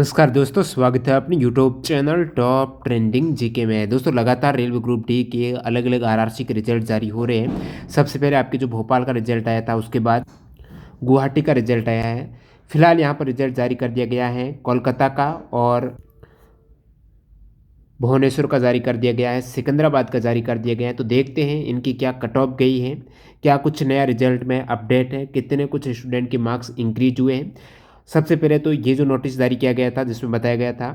नमस्कार दोस्तों, स्वागत है अपने YouTube channel top trending GK में। दोस्तों, लगातार रेलवे ग्रुप डी के अलग अलग आरआरसी के रिजल्ट जारी हो रहे हैं। सबसे पहले आपके जो भोपाल का रिजल्ट आया था, उसके बाद गुवाहाटी का रिजल्ट आया है। फिलहाल यहाँ पर रिजल्ट जारी कर दिया गया है कोलकाता का, और भुवनेश्वर का जारी कर दिया गया है, सिकंदराबाद का जारी कर दिया गया है। तो देखते हैं इनकी क्या कट ऑफ गई है, क्या कुछ नया रिजल्ट में अपडेट है, कितने कुछ स्टूडेंट के मार्क्स इंक्रीज हुए हैं। सबसे पहले तो ये जो नोटिस जारी किया गया था, जिसमें बताया गया था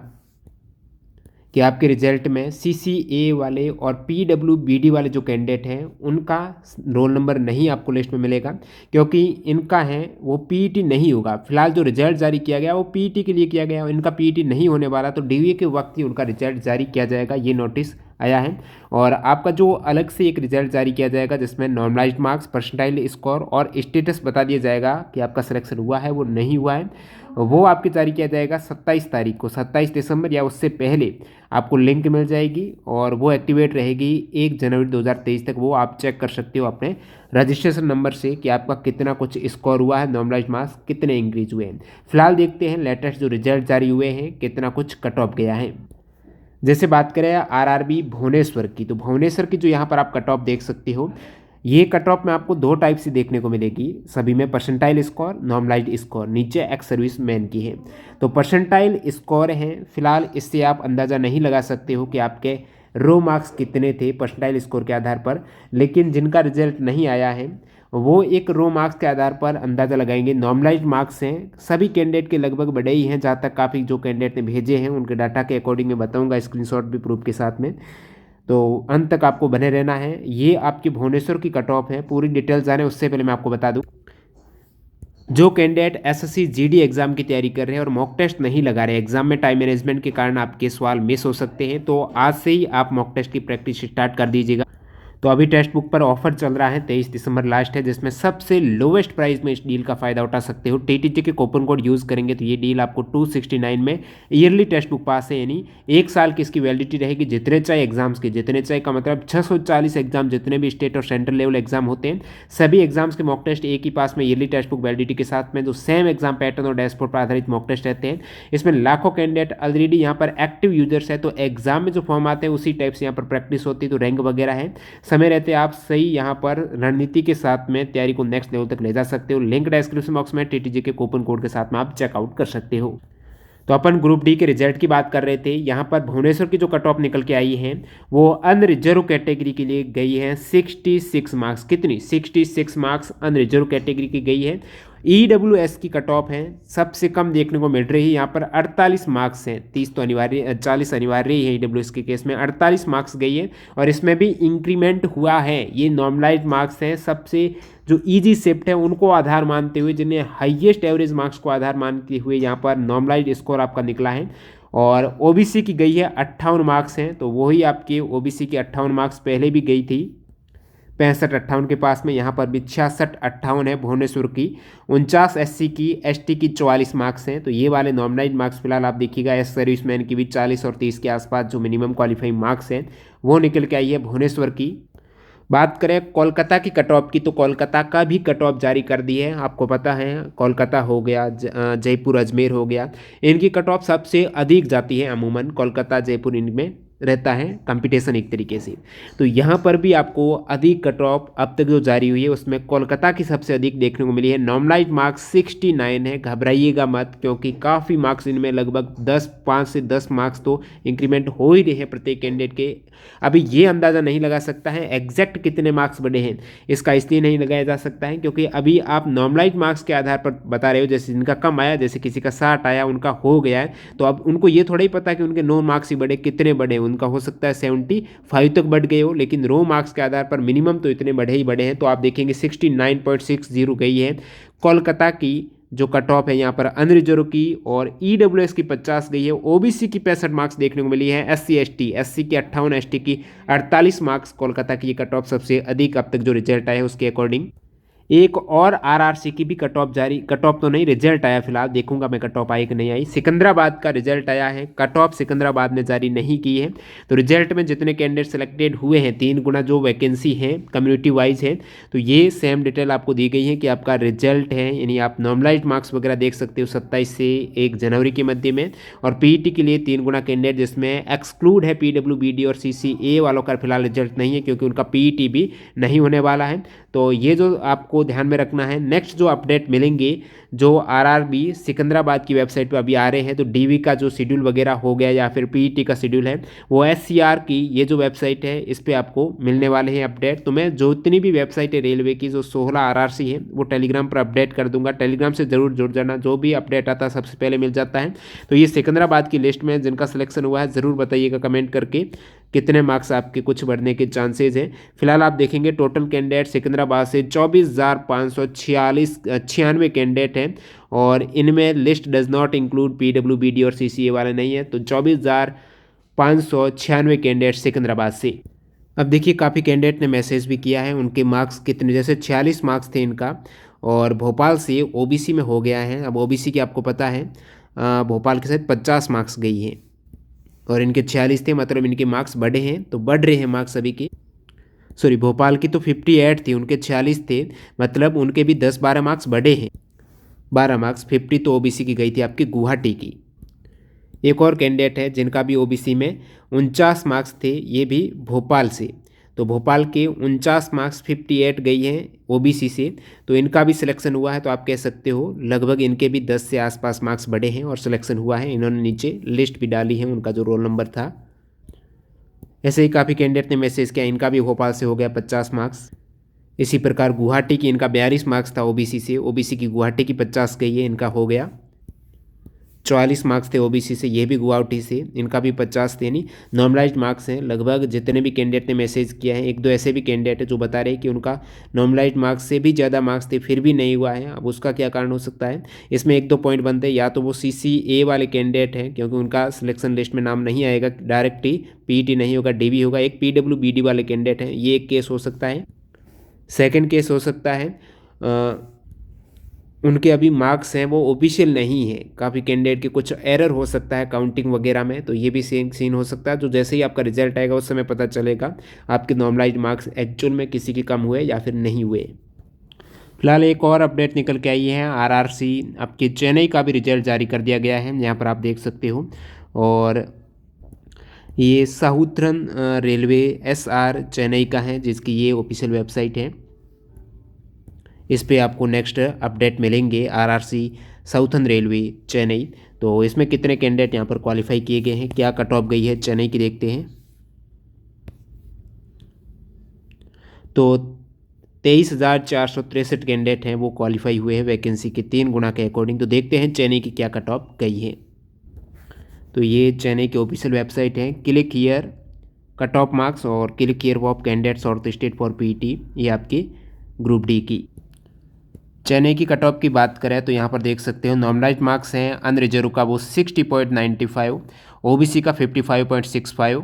कि आपके रिजल्ट में CCA वाले और PWBD वाले जो कैंडिडेट हैं, उनका रोल नंबर नहीं आपको लिस्ट में मिलेगा, क्योंकि इनका है वो PET नहीं होगा। फिलहाल जो रिजल्ट जारी किया गया वो PET के लिए किया गया, इनका PET नहीं होने वाला, तो DVA के वक्त ही उनका रिजल्ट जारी किया जाएगा, ये नोटिस आया है। और आपका जो अलग से एक रिजल्ट जारी किया जाएगा, जिसमें नॉर्मलाइज्ड मार्क्स, परसेंटाइल स्कोर और स्टेटस बता दिया जाएगा कि आपका सिलेक्शन हुआ है वो नहीं हुआ है। वो आपके जारी किया जाएगा 27 तारीख को, 27 दिसंबर या उससे पहले आपको लिंक मिल जाएगी, और वो एक्टिवेट रहेगी 1 जनवरी 2023 तक। वो आप चेक कर सकते हो अपने रजिस्ट्रेशन नंबर से कि आपका कितना कुछ स्कोर हुआ है, नॉर्मलाइज्ड मार्क्स कितने इंक्रीज हुए हैं। फिलहाल देखते हैं लेटेस्ट जो रिजल्ट जारी हुए हैं कितना कुछ कट ऑफ गया है। जैसे बात करें RRB भुवनेश्वर की, तो भुवनेश्वर की जो यहाँ पर आप कट ऑफ देख सकते हो, ये कट ऑफ में आपको 2 टाइप से देखने को मिलेगी। सभी में परसेंटाइल स्कोर, नॉर्मलाइज्ड स्कोर, नीचे एक्स सर्विस मैन की है। तो परसेंटाइल स्कोर है, फिलहाल इससे आप अंदाज़ा नहीं लगा सकते हो कि आपके रो मार्क्स कितने थे परसेंटाइल स्कोर के आधार पर, लेकिन जिनका रिजल्ट नहीं आया है वो एक रो मार्क्स के आधार पर अंदाज़ा लगाएंगे। नॉर्मलाइज्ड मार्क्स हैं सभी कैंडिडेट के लगभग बड़े ही हैं, जहाँ तक काफ़ी जो कैंडिडेट ने भेजे हैं उनके डाटा के अकॉर्डिंग मैं बताऊंगा, स्क्रीनशॉट भी प्रूफ के साथ में। तो अंत तक आपको बने रहना है। ये आपकी भुवनेश्वर की कट ऑफ है। पूरी डिटेल जाने उससे पहले मैं आपको बता दूं, जो कैंडिडेट SSC GD एग्जाम की तैयारी कर रहे हैं और मॉक टेस्ट नहीं लगा रहे, एग्जाम में टाइम मैनेजमेंट के कारण आपके सवाल मिस हो सकते हैं, तो आज से ही आप मॉक टेस्ट की प्रैक्टिस स्टार्ट कर दीजिएगा। तो अभी टेक्स्ट बुक पर ऑफर चल रहा है, 23 दिसंबर लास्ट है, जिसमें सबसे लोवेस्ट प्राइस में इस डील का फायदा उठा सकते हो। TTJ के कूपन कोड यूज़ करेंगे तो ये डील आपको 269 में ईयरली टेक्स्ट बुक पास है, यानी 1 साल की इसकी वैलिडिटी रहेगी। जितने चाहे एग्जाम्स के, जितने चाहे का मतलब 640 एग्जाम, जितने भी स्टेट और सेंट्रल लेवल एग्जाम होते हैं, सभी एग्जाम्स के मॉक टेस्ट एक ही पास में ईयरली टेक्स्ट बुक वैलिडिटी के साथ में, जो सेम एग्जाम पैटर्न और डैशबोर्ड पर आधारित मॉक टेस्ट रहते हैं। इसमें लाखों कैंडिडेट ऑलरेडी यहाँ पर एक्टिव यूजर्स है, तो एग्जाम में जो फॉर्म आते हैं उसी टाइप से यहाँ पर प्रैक्टिस होती है, तो रैंक वगैरह है, समय रहते आप सही यहाँ पर रणनीति के साथ में तैयारी को नेक्स्ट लेवल तक ले जा सकते हो। लिंक डिस्क्रिप्शन बॉक्स में TTJ के कूपन कोड के साथ में आप चेकआउट कर सकते हो। तो अपन ग्रुप डी के रिजल्ट की बात कर रहे थे। यहाँ पर भुवनेश्वर की जो कट ऑफ निकल के आई है वो अनरिजर्व कैटेगरी के लिए गई है 66 मार्क्स। कितनी? 66 मार्क्स अनरिजर्व कैटेगरी की गई है। EWS की कट ऑफ है सबसे कम देखने को मिल रही है, यहाँ पर 48 मार्क्स हैं। 30 तो अनिवार्य, 40 अनिवार्य ही है EWS के केस में, 48 मार्क्स गई है, और इसमें भी इंक्रीमेंट हुआ है। ये नॉर्मलाइज्ड मार्क्स हैं, सबसे जो ईजी शिफ्ट है उनको आधार मानते हुए, जिन्हें हाईएस्ट एवरेज मार्क्स को आधार मानते हुए यहाँ पर नॉर्मलाइज्ड स्कोर आपका निकला है। और OBC की गई है 58 मार्क्स हैं, तो वही आपके OBC की 58 मार्क्स पहले भी गई थी, 65-58 के पास में। यहाँ पर भी 66-58 है भुवनेश्वर की। 49 SC की, ST की 44 मार्क्स हैं। तो ये वाले नॉर्मलाइज्ड मार्क्स फिलहाल आप देखिएगा। एस सर्विसमैन की भी 40 और 30 के आसपास जो मिनिमम क्वालिफाइंग मार्क्स हैं वो निकल के आई है भुवनेश्वर की। बात करें कोलकाता की कट ऑफ की, तो कोलकाता का भी कट ऑफ जारी कर दी है। आपको पता है कोलकाता हो गया, जयपुर, अजमेर हो गया, इनकी कट ऑफ सबसे अधिक जाती है। अमूमन कोलकाता, जयपुर, इनमें रहता है कंपटीशन एक तरीके से। तो यहाँ पर भी आपको अधिक कट ऑफ अब तक जो जारी हुई है उसमें कोलकाता की सबसे अधिक देखने को मिली है। नॉर्मलाइज्ड मार्क्स 69 है। घबराइएगा मत, क्योंकि काफ़ी मार्क्स इनमें लगभग 5 से 10 मार्क्स तो इंक्रीमेंट हो ही रहे हैं प्रत्येक कैंडिडेट के। अभी ये अंदाज़ा नहीं लगा सकता है एग्जैक्ट कितने मार्क्स बढ़े हैं, इसका इसलिए नहीं लगाया जा सकता है क्योंकि अभी आप नॉर्मलाइज्ड मार्क्स के आधार पर बता रहे हो। जैसे जिनका कम आया, जैसे किसी का 60 आया, उनका हो गया है, तो अब उनको ये थोड़ा ही पता कि उनके 9 मार्क्स ही बढ़े, कितने बढ़े। उनका हो सकता है 75 तक बढ़ गए हो, लेकिन रो मार्क्स के आधार पर मिनिमम तो इतने बढ़े ही बढ़े हैं। तो आप देखेंगे 69.60 गई है कोलकाता की जो कट ऑफ है यहाँ पर अनरिजर्व की, और EWS की 50 गई है। OBC की 65 मार्क्स देखने को मिली है। SC की 58, ST की 48 मार्क्स। कोलकाता की ये कट ऑफ सबसे अधिक अब तक जो रिजल्ट आया है उसके अकॉर्डिंग। एक और आरआरसी की भी कट ऑफ जारी, कट ऑफ तो नहीं, रिजल्ट आया फिलहाल, देखूंगा मैं कट ऑफ आई कि नहीं आई। सिकंदराबाद का रिजल्ट आया है, कट ऑफ सिकंदराबाद ने जारी नहीं की है। तो रिजल्ट में जितने कैंडिडेट सेलेक्टेड हुए हैं, 3 गुना जो वैकेंसी है कम्युनिटी वाइज है, तो ये सेम डिटेल आपको दी गई है कि आपका रिजल्ट है, यानी आप नॉर्मलाइज मार्क्स वगैरह देख सकते हो 27 से 1 जनवरी के मध्य में। और पीईटी के लिए 3 गुना कैंडिडेट, जिसमें एक्सक्लूड है पीडब्ल्यूबीडी और सीसीए वालों का फिलहाल रिजल्ट नहीं है, क्योंकि उनका पीईटी भी नहीं होने वाला है। तो ये जो आपको ध्यान में रखना है। नेक्स्ट जो अपडेट मिलेंगे, जो आरआरबी सिकंदराबाद की वेबसाइट पर अभी आ रहे हैं, तो डीवी का जो शेड्यूल वगैरह हो गया या फिर पीईटी का शेड्यूल है, वो एससीआर की ये जो वेबसाइट है इस पर आपको मिलने वाले हैं अपडेट। तो मैं जो इतनी भी वेबसाइट है रेलवे की, जो 16 आरआरसी है, वो टेलीग्राम पर अपडेट कर दूंगा। टेलीग्राम से जरूर जुड़ जाना, जो भी अपडेट आता है सबसे पहले मिल जाता है। तो ये सिकंदराबाद की लिस्ट में जिनका सिलेक्शन हुआ है, ज़रूर बताइएगा कमेंट करके कितने मार्क्स आपके कुछ बढ़ने के चांसेज हैं। फिलहाल आप देखेंगे टोटल कैंडिडेट सिकंदराबाद से 24,596 कैंडिडेट हैं, और इनमें list does not include PWBD और सीसीए वाले नहीं है। तो 24,596 कैंडिडेट सिकंदराबाद से। अब देखिए काफ़ी कैंडिडेट ने मैसेज भी किया है, उनके मार्क्स कितने, जैसे 46 मार्क्स थे इनका, और भोपाल से ओबीसी में हो गया है। अब ओबीसी की आपको पता है भोपाल के साथ 50 मार्क्स गई है, और इनके 46 थे, मतलब इनके मार्क्स बढ़े हैं, तो बढ़ रहे हैं मार्क्स सभी के। सॉरी, भोपाल की तो 58 थी, उनके 46 थे, मतलब उनके भी 10-12 मार्क्स बढ़े हैं। 12 मार्क्स, 50 तो ओबीसी की गई थी आपकी गुवाहाटी की। एक और कैंडिडेट है जिनका भी ओबीसी में 49 मार्क्स थे, ये भी भोपाल से। तो भोपाल के 49 मार्क्स, 58 गई हैं ओबीसी से, तो इनका भी सिलेक्शन हुआ है। तो आप कह सकते हो लगभग इनके भी 10 से आसपास मार्क्स बढ़े हैं और सिलेक्शन हुआ है। इन्होंने नीचे लिस्ट भी डाली है उनका जो रोल नंबर था। ऐसे ही काफ़ी कैंडिडेट ने मैसेज किया, इनका भी भोपाल से हो गया 50 मार्क्स। इसी प्रकार गुवाहाटी की, इनका 42 मार्क्स था ओबीसी से, ओबीसी की गुवाहाटी की 50 गई है, इनका हो गया। 44 मार्क्स थे ओबीसी से, ये भी गुवाहाटी से, इनका भी 50 थे। यानी नॉर्मलाइज्ड मार्क्स हैं लगभग जितने भी कैंडिडेट ने मैसेज किया है। एक दो ऐसे भी कैंडिडेट है जो बता रहे हैं कि उनका नॉर्मलाइज्ड मार्क्स से भी ज़्यादा मार्क्स थे, फिर भी नहीं हुआ है। अब उसका क्या कारण हो सकता है, इसमें एक दो पॉइंट बनते हैं। या तो वो सीसीए वाले कैंडिडेट हैं, क्योंकि उनका सिलेक्शन लिस्ट में नाम नहीं आएगा डायरेक्ट ही, पीईटी नहीं होगा, डीवी होगा। एक पीडब्ल्यूबीडी वाले कैंडिडेट हैं, ये एक केस हो सकता है। सेकेंड केस हो सकता है उनके अभी मार्क्स हैं वो ऑफिशियल नहीं है, काफ़ी कैंडिडेट के कुछ एरर हो सकता है काउंटिंग वगैरह में, तो ये भी सेम सीन हो सकता है। जो जैसे ही आपका रिजल्ट आएगा उस समय पता चलेगा आपके नॉर्मलाइज्ड मार्क्स एक्चुअल में किसी के कम हुए या फिर नहीं हुए। फिलहाल एक और अपडेट निकल के आई है, आरआरसी आपके चेन्नई का भी रिजल्ट जारी कर दिया गया है, यहाँ पर आप देख सकते हो। और ये साउथर्न रेलवे एसआर चेन्नई का है, जिसकी ये ऑफिशियल वेबसाइट है। इस पे आपको नेक्स्ट अपडेट मिलेंगे, आरआरसी साउथर्न रेलवे चेन्नई। तो इसमें कितने कैंडिडेट यहाँ पर क्वालिफाई किए गए हैं, क्या कट ऑफ गई है चेन्नई की, देखते हैं। तो 23,463 कैंडिडेट हैं वो क्वालिफाई हुए हैं वैकेंसी के 3 गुना के अकॉर्डिंग। तो देखते हैं चेन्नई की क्या कट ऑफ गई है। तो ये चेन्नई की ऑफिशियल वेबसाइट है, click here cut off marks और क्लिक हियर ऑफ कैंडिडेट्स और स्टेट फॉर पीईटी, ये आपकी ग्रुप डी की। चेन्नई की कट ऑफ की बात करें तो यहाँ पर देख सकते हो नॉर्मलाइज्ड मार्क्स हैं अनरिजर्व का वो 60.95, ओबीसी का 55.65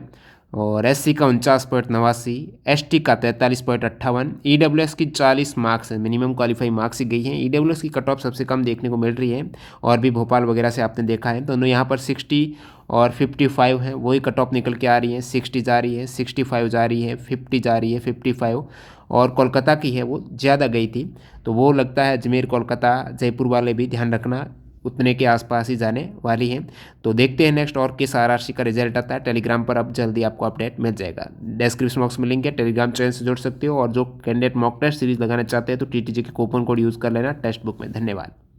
और एससी का 49.89, एसटी का 43.58, ईडब्ल्यूएस की 40 मार्क्स है, मिनिमम क्वालिफाई मार्क्स ही गई हैं। ईडब्ल्यूएस की कट ऑफ सबसे कम देखने को मिल रही है, और भी भोपाल वगैरह से आपने देखा है। दोनों यहाँ पर 60 और 55 है, वही कट ऑफ निकल के आ रही है। 60 जा रही है, 65 जा रही है, 50 जा रही है, 55। और कोलकाता की है वो ज़्यादा गई थी, तो वो लगता है अजमेर कोलकाता जयपुर वाले भी ध्यान रखना उतने के आसपास ही जाने वाली हैं। तो देखते हैं नेक्स्ट और किस आरआरसी का रिजल्ट आता है। टेलीग्राम पर अब जल्दी आपको अपडेट मिल जाएगा, डिस्क्रिप्शन बॉक्स में लिंक है, टेलीग्राम चैनल से जुड़ सकते हो। और जो कैंडिडेट मॉक टेस्ट सीरीज लगाना चाहते हैं तो टीटीजे के कूपन कोड यूज़ कर लेना टेक्स्ट बुक में। धन्यवाद।